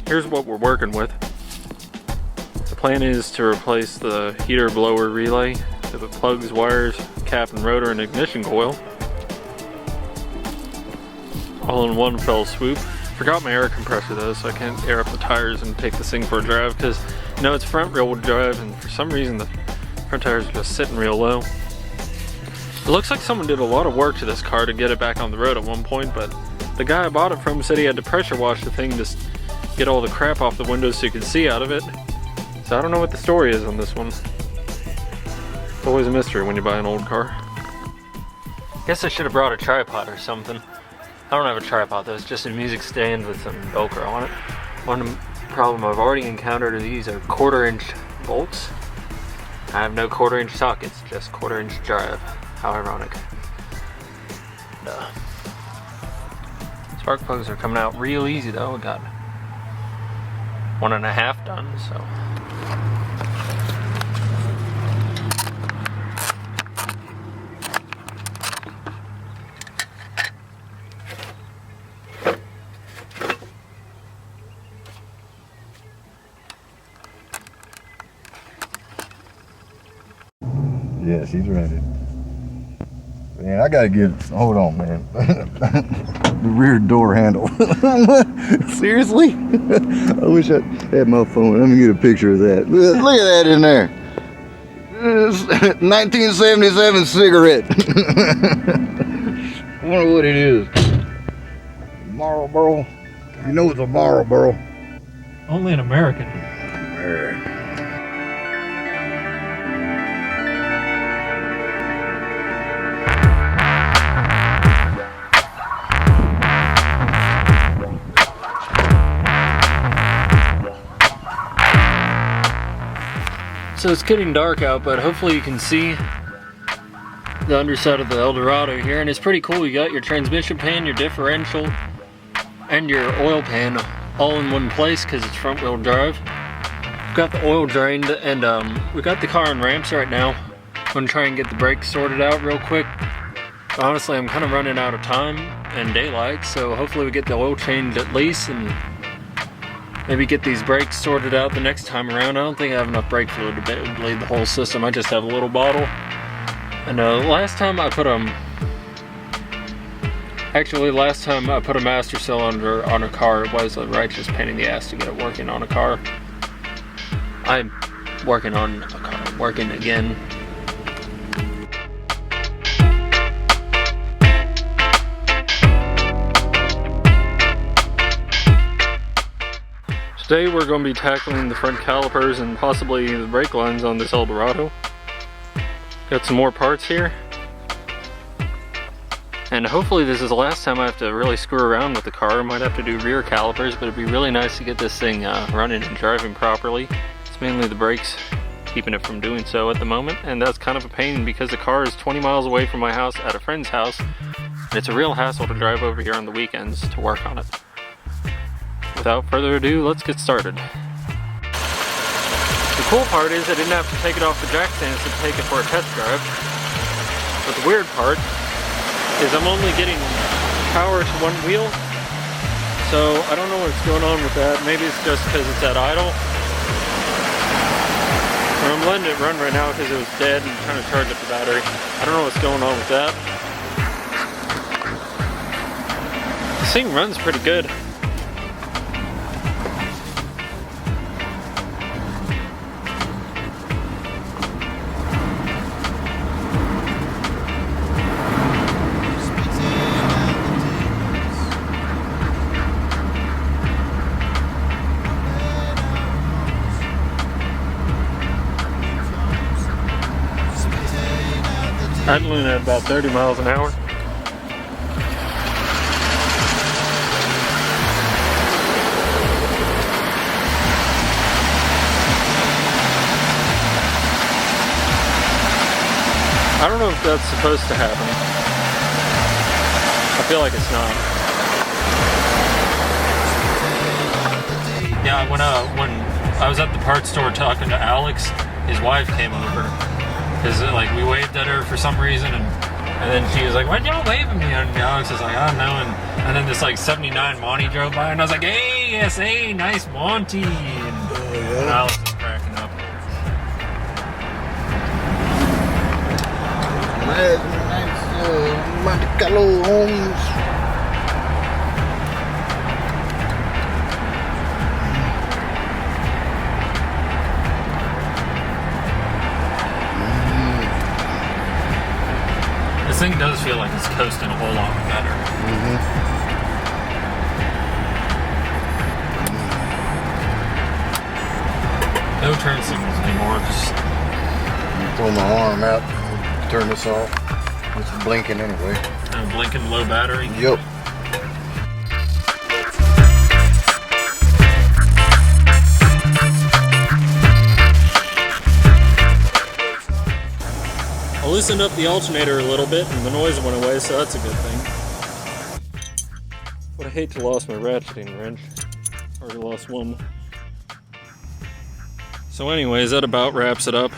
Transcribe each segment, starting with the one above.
Here's what we're working with. The plan is to replace the heater blower relay if it plugs, wires, cap and rotor and ignition coil all in one fell swoop. Forgot my air compressor though, so I can't air up the tires and take this thing for a drive because you know it's front rear wheel drive and for some reason the front tires are just sitting real low. It looks like someone did a lot of work to this car to get it back on the road at one point, but the guy I bought it from said he had to pressure wash the thing to get all the crap off the windows so you can see out of it. So I don't know what the story is on this one. It's always a mystery when you buy an old car. Guess I should have brought a tripod or something. I don't have a tripod though, it's just a music stand with some Velcro on it. One problem I've already encountered are these are 1/4 inch bolts. I have no 1/4 inch sockets, just 1/4 inch drive. How ironic. Spark plugs are coming out real easy though. I got 1.5 done, so. Yeah, she's ready. Man, I gotta get, hold on, man. The rear door handle. Seriously? I wish I had my phone. Let me get a picture of that. Look at that in there. 1977 cigarette. I wonder what it is. Marlboro. You know it's a Marlboro. Only an American. So it's getting dark out, but hopefully you can see the underside of the Eldorado here, and it's pretty cool. You got your transmission pan, your differential, and your oil pan all in one place because it's front wheel drive. We've got the oil drained, and we got the car on ramps right now. I'm gonna try and get the brakes sorted out real quick. But honestly, I'm kind of running out of time and daylight, so hopefully we get the oil changed at least and maybe get these brakes sorted out the next time around. I don't think I have enough brake fluid to bleed the whole system. I just have a little bottle. And last time I put a master cylinder on a car, it was a righteous pain in the ass to get it working on a car. I'm working on a car, working again. Today we're going to be tackling the front calipers and possibly the brake lines on this Eldorado. Got some more parts here. And hopefully this is the last time I have to really screw around with the car. I might have to do rear calipers, but it'd be really nice to get this thing running and driving properly. It's mainly the brakes keeping it from doing so at the moment, and that's kind of a pain because the car is 20 miles away from my house at a friend's house, and it's a real hassle to drive over here on the weekends to work on it. Without further ado, let's get started. The cool part is I didn't have to take it off the jack stands to take it for a test drive. But the weird part is I'm only getting power to one wheel. So I don't know what's going on with that. Maybe it's just because it's at idle. Or I'm letting it run right now because it was dead and trying to charge up the battery. I don't know what's going on with that. This thing runs pretty good. Idling at about 30 miles an hour. I don't know if that's supposed to happen. I feel like it's not. Yeah, when I was at the parts store talking to Alex, his wife came over Because like we waved at her for some reason, and then she was like, "Why'd y'all wave at me?" And Alex was like, "I don't know." And then this like '79 Monty drove by, and I was like, "Hey, SA, nice Monty." And Alex was cracking up. Nice Monte Carlo homes. This thing does feel like it's coasting a whole lot better. No turn signals anymore, just Throw my arm out, turn this off. It's blinking anyway. Blinking low battery. Yep. I loosened up the alternator a little bit and the noise went away, so that's a good thing. Would I hate to lose my ratcheting wrench. Already lost one. So anyways, that about wraps it up.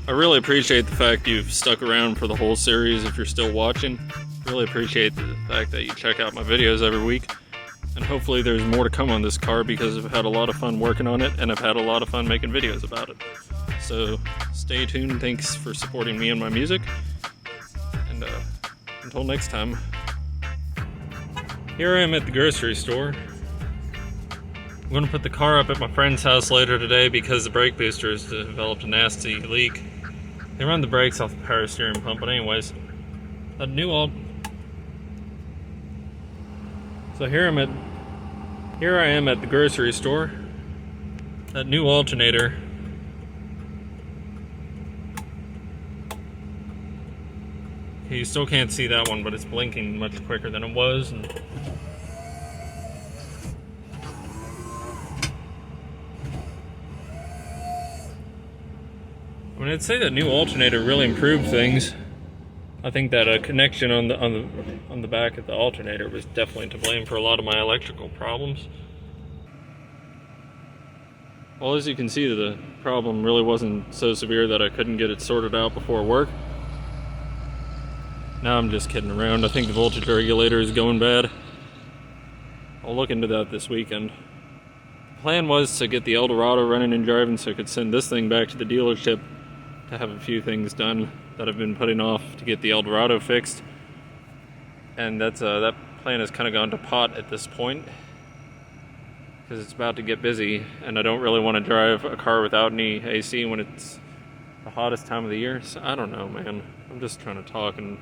I really appreciate the fact you've stuck around for the whole series if you're still watching. Really appreciate the fact that you check out my videos every week. And hopefully there's more to come on this car because I've had a lot of fun working on it and I've had a lot of fun making videos about it. So stay tuned, thanks for supporting me and my music. And until next time. Here I am at the grocery store. I'm going to put the car up at my friend's house later today because the brake booster has developed a nasty leak. They run the brakes off the power steering pump, but anyways, a new So here I am at the grocery store. That new alternator. Okay, you still can't see that one, but it's blinking much quicker than it was. And I mean, I'd say that new alternator really improved things. I think that a connection on the back of the alternator was definitely to blame for a lot of my electrical problems. Well, as you can see, the problem really wasn't so severe that I couldn't get it sorted out before work. Now I'm just kidding around. I think the voltage regulator is going bad. I'll look into that this weekend. The plan was to get the Eldorado running and driving so I could send this thing back to the dealership to have a few things done that I've been putting off to get the Eldorado fixed. And that's that plan has kind of gone to pot at this point because it's about to get busy and I don't really want to drive a car without any AC when it's the hottest time of the year. So I don't know, man. I'm just trying to talk and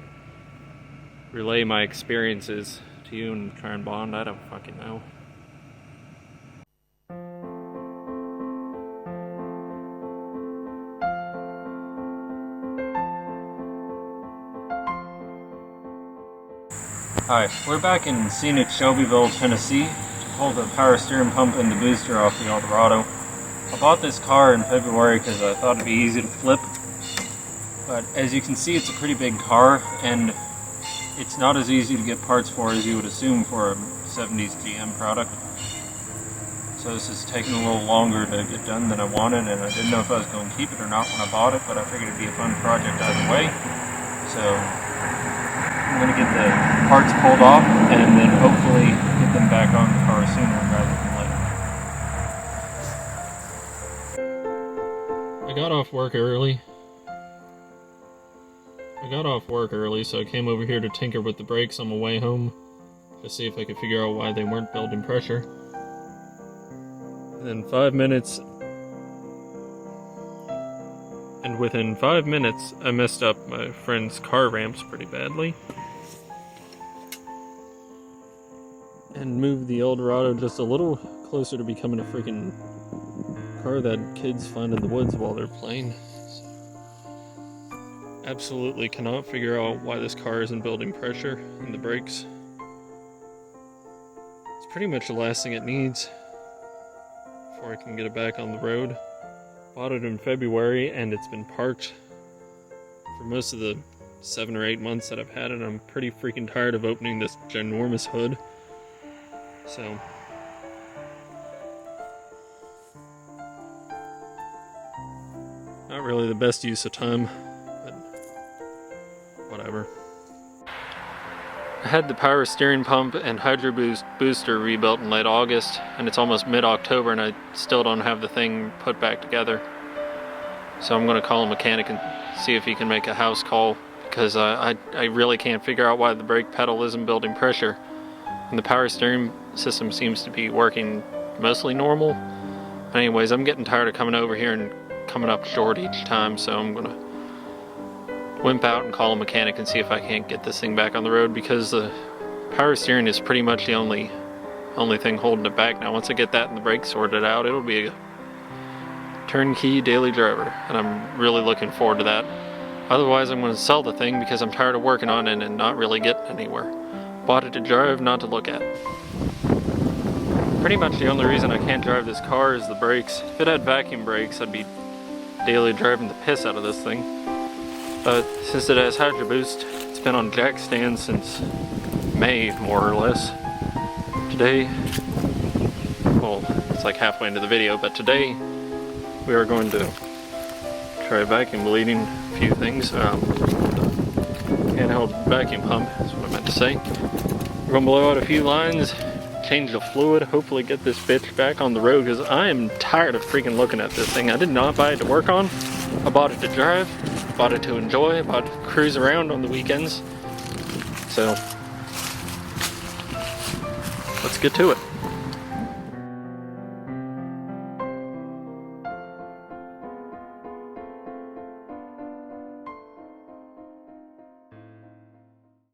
relay my experiences to you and try and bond. I don't fucking know. Hi, we're back in scenic Shelbyville, Tennessee to pull the power steering pump and the booster off the Eldorado. I bought this car in February because I thought it'd be easy to flip, but as you can see it's a pretty big car and it's not as easy to get parts for as you would assume for a 70s GM product. So this is taking a little longer to get done than I wanted, and I didn't know if I was going to keep it or not when I bought it, but I figured it'd be a fun project either way. So I'm going to get the parts pulled off and then hopefully get them back on the car sooner rather than later. I got off work early, so I came over here to tinker with the brakes on my way home to see if I could figure out why they weren't building pressure. And within 5 minutes, I messed up my friend's car ramps pretty badly. And moved the Eldorado just a little closer to becoming a freaking car that kids find in the woods while they're playing. Absolutely cannot figure out why this car isn't building pressure in the brakes. It's pretty much the last thing it needs before I can get it back on the road. Bought it in February and it's been parked for most of the 7 or 8 months that I've had it. I'm pretty freaking tired of opening this ginormous hood. So not really the best use of time. had the power steering pump and hydro booster rebuilt in late August, and it's almost mid-October and I still don't have the thing put back together. So I'm going to call a mechanic and see if he can make a house call, because I really can't figure out why the brake pedal isn't building pressure. And the power steering system seems to be working mostly normal. But anyways, I'm getting tired of coming over here and coming up short each time, so I'm going to wimp out and call a mechanic and see if I can't get this thing back on the road, because the power steering is pretty much the only thing holding it back now. Once I get that and the brakes sorted out, it'll be a turnkey daily driver, and I'm really looking forward to that. Otherwise, I'm going to sell the thing because I'm tired of working on it and not really getting anywhere. Bought it to drive, not to look at. Pretty much the only reason I can't drive this car is the brakes. If it had vacuum brakes, I'd be daily driving the piss out of this thing. But since it has hydro boost, it's been on jack stands since May, more or less. Today, well, it's like halfway into the video, but today we are going to try vacuum bleeding a few things. Handheld vacuum pump, that's what I meant to say. We're going to blow out a few lines, change the fluid, hopefully get this bitch back on the road, because I am tired of freaking looking at this thing. I did not buy it to work on. I bought it to drive. Bought it to enjoy, bought it to cruise around on the weekends. So let's get to it.